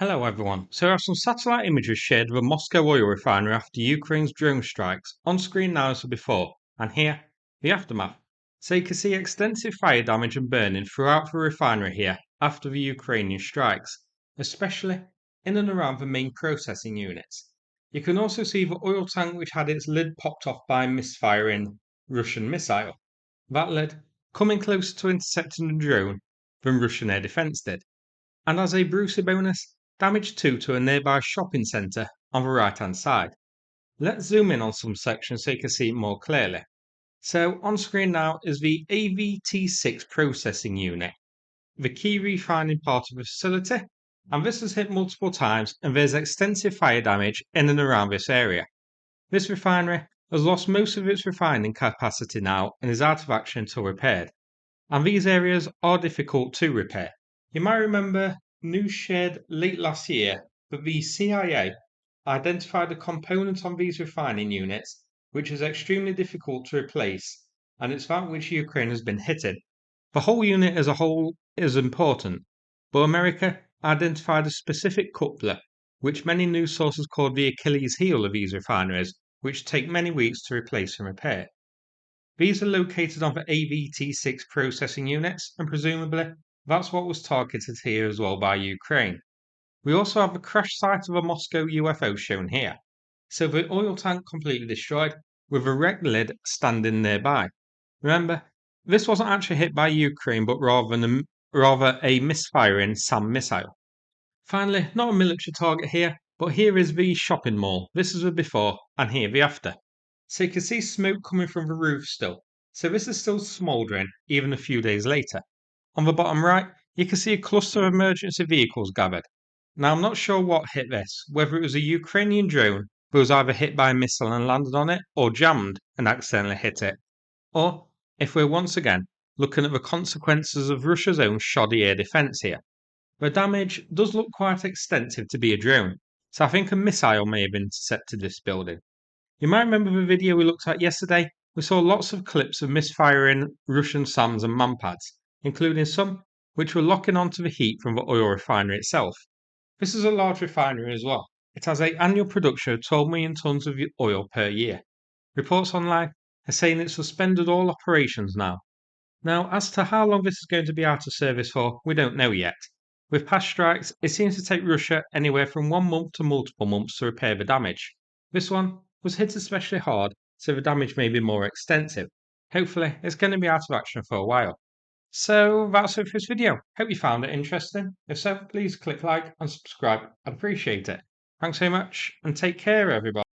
Hello everyone. So we have some satellite images shared of a Moscow Oil Refinery after Ukraine's drone strikes, on screen now as before, and here, the aftermath. So you can see extensive fire damage and burning throughout the refinery here after the Ukrainian strikes, especially in and around the main processing units. You can also see the oil tank which had its lid popped off by a misfiring Russian missile. That lid coming closer to intercepting the drone than Russian air defence did. And as a Brucey bonus, damage 2 to a nearby shopping centre on the right hand side. Let's zoom in on some sections so you can see it more clearly. So on screen now is the AVT6 processing unit, the key refining part of the facility, and this has hit multiple times and there's extensive fire damage in and around this area. This refinery has lost most of its refining capacity now and is out of action until repaired. And these areas are difficult to repair. You might remember news shared late last year that the CIA identified a component on these refining units which is extremely difficult to replace, and it's that which Ukraine has been hitting. The whole unit as a whole is important, but America identified a specific coupler, which many news sources called the Achilles heel of these refineries, which take many weeks to replace and repair. These are located on the AVT6 processing units, and presumably that's what was targeted here as well by Ukraine. We also have the crash site of a Moscow UFO shown here. So the oil tank completely destroyed, with a wrecked lid standing nearby. Remember, this wasn't actually hit by Ukraine, but rather a misfiring SAM missile. Finally, not a military target here, but here is the shopping mall. This is the before, and here the after. So you can see smoke coming from the roof still. So this is still smouldering, even a few days later. On the bottom right, you can see a cluster of emergency vehicles gathered. Now I'm not sure what hit this, whether it was a Ukrainian drone that was either hit by a missile and landed on it, or jammed and accidentally hit it. Or if we're once again looking at the consequences of Russia's own shoddy air defence here. The damage does look quite extensive to be a drone, so I think a missile may have intercepted this building. You might remember the video we looked at yesterday. We saw lots of clips of misfiring Russian SAMs and MANPADs, including some which were locking onto the heat from the oil refinery itself. This is a large refinery as well. It has an annual production of 12 million tonnes of oil per year. Reports online are saying it's suspended all operations now. Now, as to how long this is going to be out of service for, we don't know yet. With past strikes, it seems to take Russia anywhere from 1 month to multiple months to repair the damage. This one was hit especially hard, so the damage may be more extensive. Hopefully, it's going to be out of action for a while. So that's it for this video. Hope you found it interesting. If so, please click like and subscribe. I'd appreciate it. Thanks so much and take care, everybody.